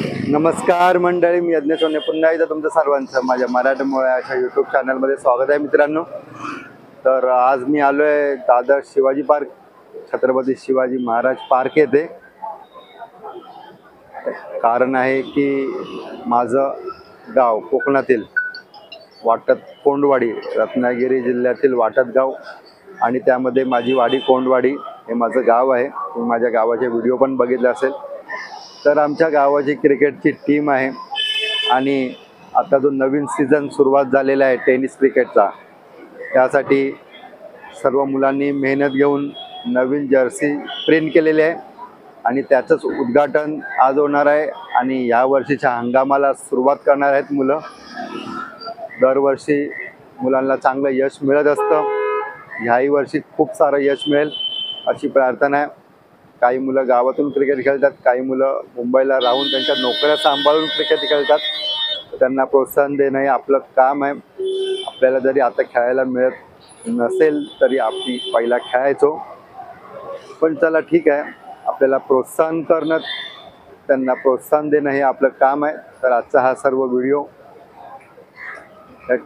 नमस्कार मंडळी, मी यज्ञ सोने पुन्हा एकदा तुमचं सर्वांचं माझ्या मराठमोळ्या अशा यूट्यूब चॅनलमध्ये स्वागत आहे मित्रांनो. तर आज मी आलो आहे दादर शिवाजी पार्क, छत्रपती शिवाजी महाराज पार्क येथे. कारण आहे की माझं गाव कोकणातील वाटत कोंडवाडी, रत्नागिरी जिल्ह्यातील वाटत गाव आणि त्यामध्ये माझी वाडी कोंडवाडी हे माझं गाव आहे. तुम्ही माझ्या गावाचे व्हिडिओ पण बघितले असेल. तर आमच्या गावाची क्रिकेटची टीम आहे आणि आता जो नवीन सीझन सुरुवात झालेला आहे टेनिस क्रिकेटचा, त्यासाठी सर्व मुलांनी मेहनत घेऊन नवीन जर्सी प्रिंट केलेली आहे आणि त्याचंच उद्घाटन आज होणार आहे. आणि या वर्षीच्या हंगामाला सुरुवात करणार आहेत मुलं. दरवर्षी मुलांना चांगलं यश मिळत असतं. ह्याही वर्षी खूप सारं यश मिळेल अशी प्रार्थना आहे. काही मुलं गावातून क्रिकेट खेळतात, काही मुलं मुंबईला राहून त्यांच्या नोकऱ्या सांभाळून क्रिकेट खेळतात. त्यांना प्रोत्साहन देणं हे आपलं काम आहे. आपल्याला जरी आता खेळायला मिळत नसेल तरी आपण पहिला खेळायचो. पण चला ठीक आहे, आपल्याला प्रोत्साहन करणं, त्यांना प्रोत्साहन देणं हे आपलं काम आहे. तर आजचा हा सर्व व्हिडिओ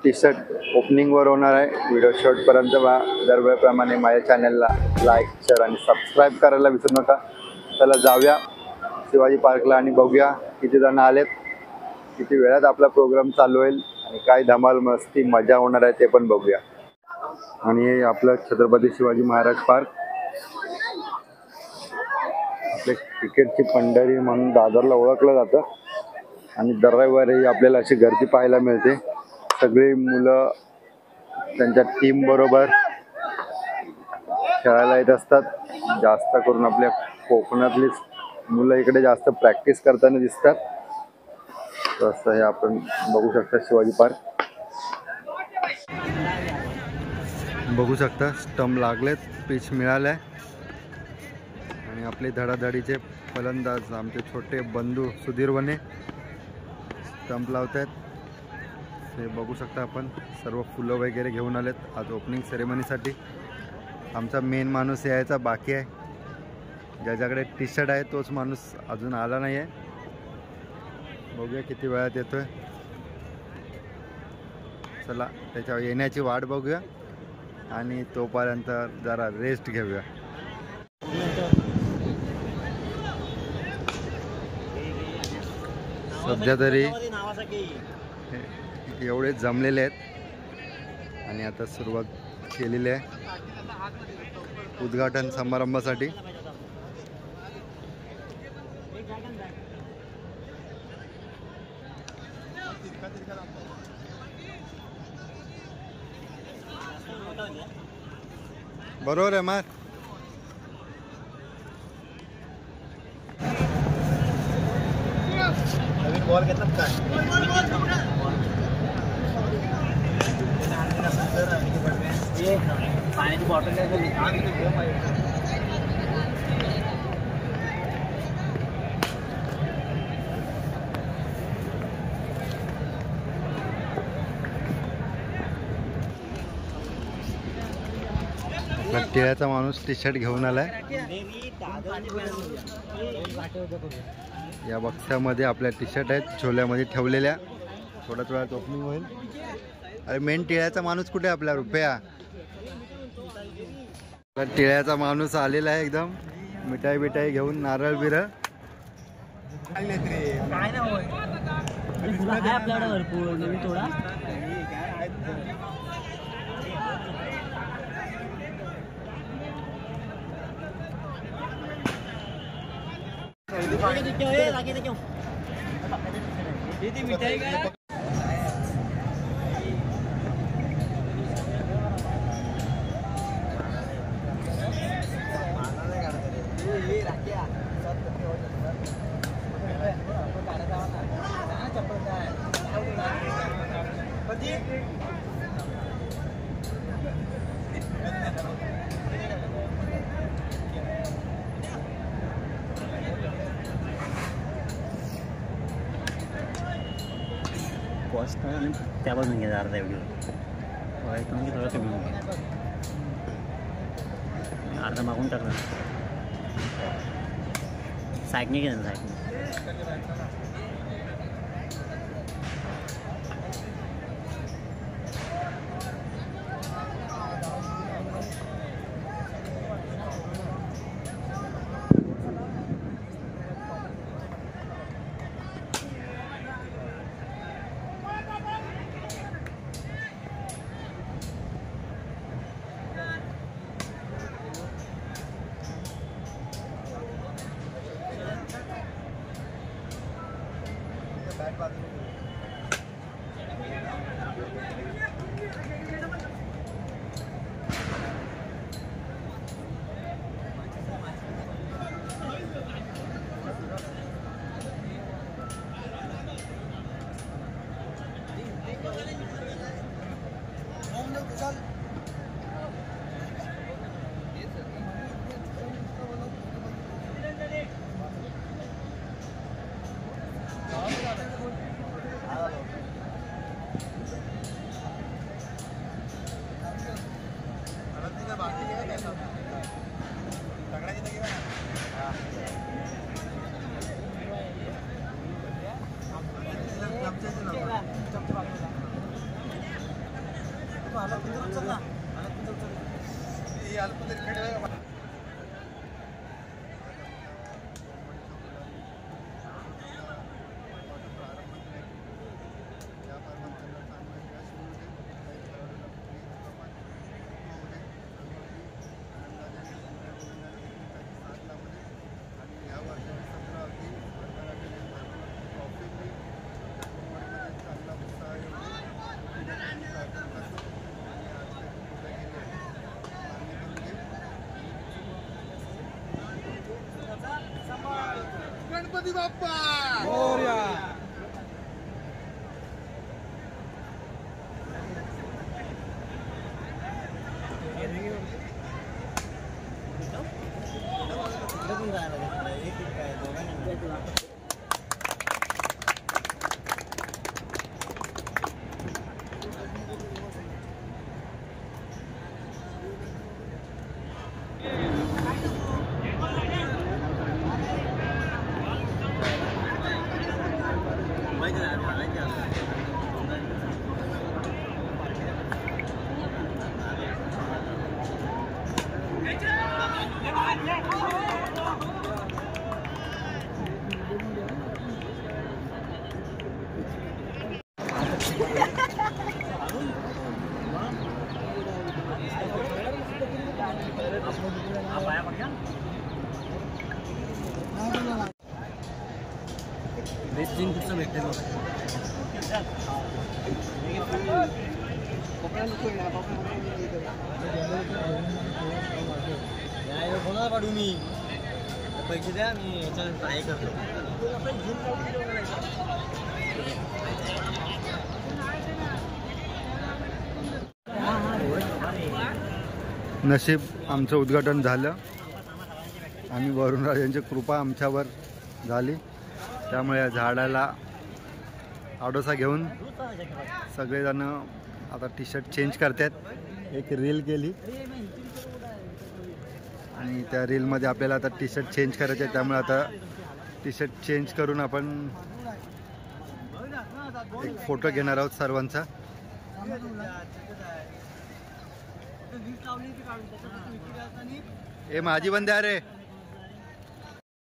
टी शर्ट ओपनिंगवर होणार आहे. व्हिडिओ शेवटपर्यंत दरवेळेप्रमाणे माझ्या चॅनलला लाईक, शेअर आणि सबस्क्राईब करायला विसरू नका. चला जाऊया शिवाजी पार्कला आणि बघूया किती जण आलेत, किती वेळात आपला प्रोग्राम चालू होईल आणि काय धमाल मस्ती मजा होणार आहे ते पण बघूया. आणि हे आपलं छत्रपती शिवाजी महाराज पार्क, आपले क्रिकेटची पंढरी म्हणून दादरला ओळखलं जातं. आणि दर रविवारी आपल्याला अशी गर्दी पाहायला मिळते. सगळी मुलं त्यांच्या टीम बरोबर खेळायला येत असतात. जास्त करून आपल्या कोकणातली मुलं इकडे जास्त प्रॅक्टिस करताना दिसतात. तसं हे आपण बघू शकता शिवाजी पार्क. बघू शकता स्टंप लागलेत, पिच मिळालंय आणि आपले धडाधडीचे फलंदाज आमचे छोटे बंधू सुधीर वने स्टंप लावत आहेत. हे बघू शकता आपण. सर्व फुलं वगैरे घेऊन आलेत आज ओपनिंग सेरेमनीसाठी. आमचा मेन माणूस यायचा बाकी आहे. ज्याच्याकडे टी शर्ट आहे तोच माणूस अजून आला नाही आहे. बघूया किती वेळात येतोय. चला त्याच्या येण्याची वाट बघूया आणि तोपर्यंत जरा रेस्ट घेऊया. सध्या तरी एवढे जमलेले आहेत आणि आता सुरुवात केलेली आहे उद्घाटन समारंभासाठी. बरोबर आहे मग. नवीन बॉल घेतला काय? पाण्याची बॉटल टिळ्याचा माणूस टी शर्ट घेऊन आलाय. या बक्स्यामध्ये आपल्या टी शर्ट आहेत छोल्यामध्ये ठेवलेल्या. थोड्याच वेळात ओपनिंग होईल. अरे मेन टिळ्याचा माणूस कुठे आपला रुपया? टिळ्याचा माणूस आलेला आहे एकदम मिठाई बिठाई घेऊन, नारळ बिरळ. कॉस्ट त्यापासून घ्या अर्धा व्हिडिओ तुम्ही थोडं कमी होऊन अर्धा मागून टाकणार साईडने घ्या ना साईडने गणपती बाप्पा मोरया. कोणाला काढू मी पैसे द्या मी याच्या ट्राय करतो. नशीब आमचं उद्घाटन झालं आणि वरुणराजांची कृपा आमच्यावर झाली. त्यामुळे या झाडाला आडोसा घेऊन सगळेजण आता टी शर्ट चेंज करतात. एक रील केली आणि त्या रीलमध्ये आपल्याला आता टी शर्ट चेंज करायचे आहे. त्यामुळे आता टी शर्ट चेंज करून आपण एक फोटो घेणार आहोत सर्वांचा. ए माझी बंदे अरे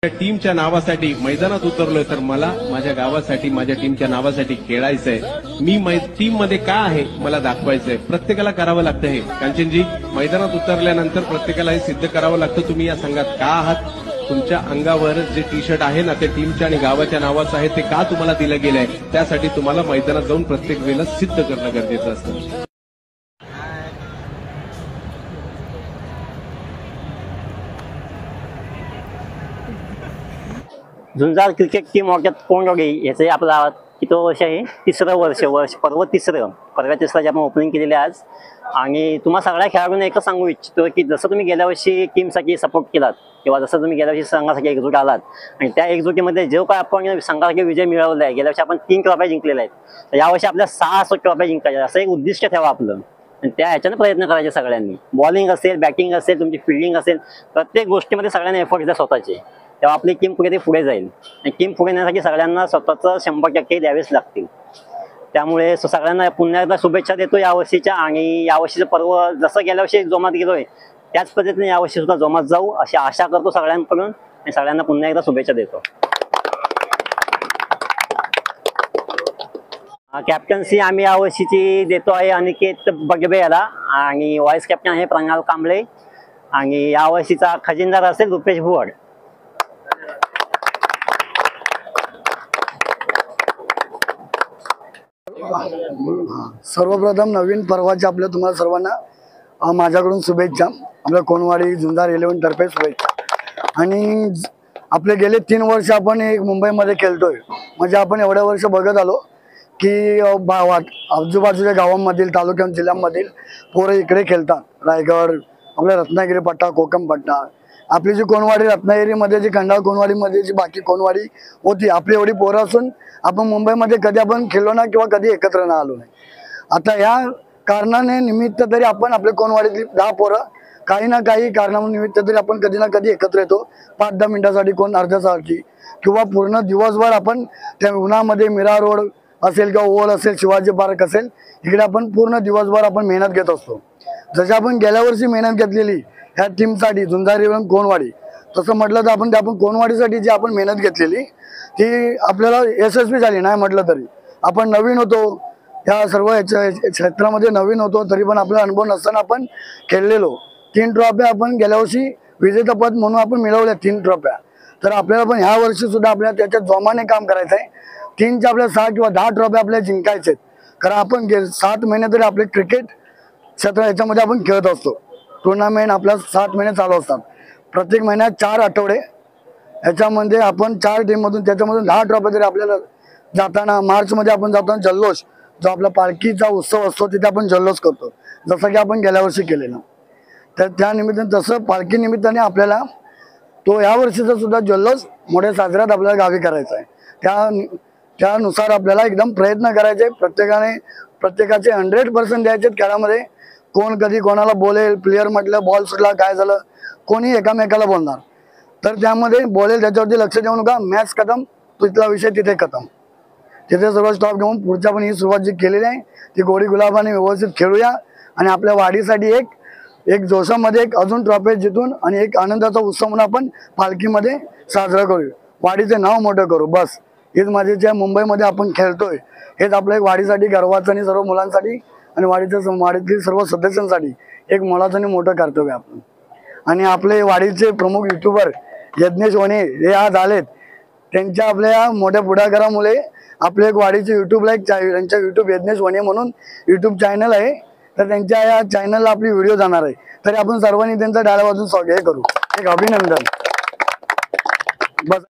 टीमच्या नावासाठी मैदानात उतरलोय तर मला माझ्या गावासाठी माझ्या टीमच्या नावासाठी खेळायचंय. मी टीम मध्ये का आहे मला दाखवायचंय. प्रत्येकाला करावं लागतं हे. कांचनजी मैदानात उतरल्यानंतर प्रत्येकाला हे सिद्ध करावं लागतं तुम्ही या संघात का आहात. तुमच्या अंगावर जे टी शर्ट आहे ना ते टीमच्या आणि गावाच्या नावाचं आहे ते का तुम्हाला दिलं गेलंय. त्यासाठी तुम्हाला मैदानात जाऊन प्रत्येक वेळेला सिद्ध करणं गरजेचं असतं. झुंजार क्रिकेट टीम वाक्यात कोंडवाडी याचं आपला किती वर्ष आहे. तिसरं वर्ष पर्व तिसरं तिसऱ्याची आपण ओपनिंग केलेली आज. आणि तुम्हाला सगळ्या खेळाडूंना एकच सांगू इच्छितो की जसं तुम्ही गेल्या वर्षी टीमसाठी सपोर्ट केलात किंवा जसं तुम्ही गेल्या वर्षी संघासाठी एकजूट आलात आणि त्या एकजुटीमध्ये जो काय आपण संघासाठी विजय मिळवला आहे. गेल्या वर्षी आपण 3 ट्रॉफ्या जिंकलेल्या आहेत. तर यावर्षी आपल्या 6 ट्रॉफ्या जिंकायच्या असं एक उद्दिष्ट ठेवा आपलं आणि त्या ह्याच्यानं प्रयत्न करायचे सगळ्यांनी. बॉलिंग असेल बॅटिंग असेल तुमची फिल्डिंग असेल प्रत्येक गोष्टीमध्ये सगळ्यांनी एफर्ट द्या स्वतःचे. तेव्हा आपली टीम पुढे जाईल आणि टीम पुढे येण्यासाठी सगळ्यांना स्वतःचं 100% द्यावेच लागतील. त्यामुळे सगळ्यांना पुन्हा एकदा शुभेच्छा देतो यावर्षीच्या. आणि यावर्षीचं पर्व जसं गेल्या वर्षी जोमात गेलोय त्याच पद्धतीने यावर्षी सुद्धा जोमात जाऊ अशी आशा करतो सगळ्यांकडून आणि सगळ्यांना पुन्हा एकदा शुभेच्छा देतो. कॅप्टन्सी आम्ही यावर्षीची देतो आहे अनिकेत बगबे याला आणि व्हाईस कॅप्टन आहे प्रणाल कांबळे आणि यावर्षीचा खजिनदार असेल रुपेश भुवड. सर्वप्रथम नवीन पर्वाच्या आपल्या तुम्हाला सर्वांना माझ्याकडून शुभेच्छा. आपल्या कोणवाडी झुंजार 11 तर्फे शुभेच्छा. आणि आपले गेले 3 वर्ष आपण एक मुंबईमध्ये खेळतोय. म्हणजे आपण एवढ्या वर्ष बघत आलो की आजूबाजूच्या गावांमधील तालुक्या जिल्ह्यांमधील पोरं इकडे खेळतात. रायगड, आपल्या रत्नागिरी पट्टा, कोकम पट्टा, आपली जी कोणवाडी रत्नागिरीमध्ये जी खंडाळ कोणवाडीमध्ये जी बाकी कोणवाडी होती, आपली एवढी पोरं असून आपण मुंबईमध्ये कधी आपण खेळलो ना किंवा कधी एकत्र ना आलो नाही. आता या कारणाने निमित्त तरी आपण आपल्या कोणवाडीतली 10 पोरं काही ना काही कारणानिमित्त तरी आपण कधी ना कधी एकत्र येतो. 5-10 मिनिटासाठी, कोण अर्ध्यासाठी किंवा पूर्ण दिवसभर आपण त्या उन्हामध्ये मीरा रोड असेल किंवा ओल असेल, शिवाजी पार्क असेल, इकडे आपण पूर्ण दिवसभर आपण मेहनत घेत असतो. जशी आपण गेल्या वर्षी मेहनत घेतलेली ह्या टीमसाठी झुंजारी कोणवाडी, तसं म्हटलं तर आपण कोणवाडीसाठी जी आपण मेहनत घेतलेली ती आपल्याला यशस्वी झाली नाही म्हटलं तरी. आपण नवीन होतो, या सर्व क्षेत्रामध्ये नवीन होतो, तरी पण आपला अनुभव नसताना आपण खेळलेलो. 3 ट्रॉफ्या आपण गेल्या वर्षी विजेतेपद म्हणून आपण मिळवल्या 3 ट्रॉफ्या. तर आपल्याला पण ह्या वर्षी सुद्धा आपल्याला त्याच्यात जोमाने काम करायचं आहे. 3च्या आपल्या 6 किंवा 10 ट्रॉफ्या आपल्याला जिंकायचे आहेत. कारण आपण 7 महिने तरी आपले क्रिकेट क्षेत्र याच्यामध्ये आपण खेळत असतो. टुर्नामेंट आपल्या 7 महिने चालू असतात. प्रत्येक महिन्यात 4 आठवडे, याच्यामध्ये आपण 4 टीममधून त्याच्यामधून 10 ट्रॉफ्या तरी आपल्याला जाताना मार्चमध्ये आपण जाताना जल्लोष, जो आपला पालखीचा उत्सव असतो तिथे आपण जल्लोष करतो, जसं की आपण गेल्या वर्षी केलेलं. तर त्या निमित्ताने तसं पालखी निमित्ताने आपल्याला तो या वर्षीचा सुद्धा जल्लोष मोठ्या साजऱ्यात आपल्याला गावी करायचा आहे. त्यानुसार आपल्याला एकदम प्रयत्न करायचे. प्रत्येकाचे 100% द्यायचे खेळामध्ये. कोण कधी कोणाला बोलेल, प्लेयर म्हटलं बॉल सुटला काय झालं, कोणी एकामेकाला बोलणार. तर त्यामध्ये बोलेल त्याच्यावरती लक्ष देऊ नका. मॅच खतम, तिथला विषय तिथे खतम. तिथे सर्व स्टॉप घेऊन पुढच्या पण ही सुरुवात जी केलेली आहे ती गोडी गुलाबाने व्यवस्थित खेळूया आणि आपल्या वाढीसाठी एक जोशामध्ये एक अजून ट्रॉफी जितून आणि एक आनंदाचा उत्सव म्हणून आपण पालखीमध्ये साजरा करू. वाडीचे नाव मोठं करू. बस हेच माझे जे मुंबईमध्ये आपण खेळतोय हेच आपलं एक वाडीसाठी गर्वाचं आणि सर्व मुलांसाठी आणि वाडीतील सर्व सदस्यांसाठी एक मोलाचं आणि मोठं कर्तव्य आपण. आणि आपले वाडीचे प्रमुख युट्यूबर यज्ञेश वने हे आज आलेत. त्यांच्या आपल्या मोठ्या पुढाकारामुळे आपले एक वाडीचे युट्यूबला त्यांच्या युट्यूब यज्ञेश वने म्हणून युट्यूब चॅनल आहे. तर त्यांच्या या चॅनलला आपली व्हिडिओ जाणार आहे. तरी आपण सर्वांनी त्यांचा डाळ्या वाजून स्वागत करू. एक अभिनंदन. बस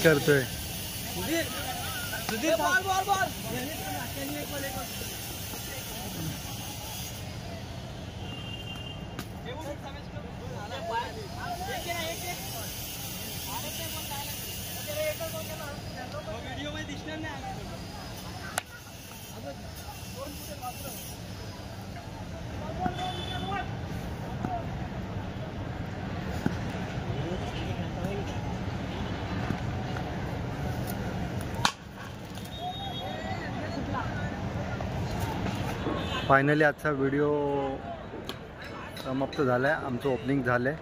करतोय. फायनली आजचा व्हिडिओ समाप्त झाला आहे. आमचं ओपनिंग झालं आहे.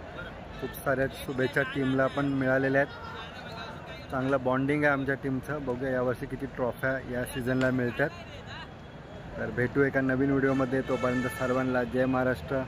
खूप साऱ्या शुभेच्छा टीमला पण मिळालेल्या आहेत. चांगलं बॉन्डिंग आहे आमच्या टीमचं. बघूया यावर्षी किती ट्रॉफ्या या सीझनला मिळतात. तर भेटू एका नवीन व्हिडिओमध्ये. तोपर्यंत सर्वांना जय महाराष्ट्र.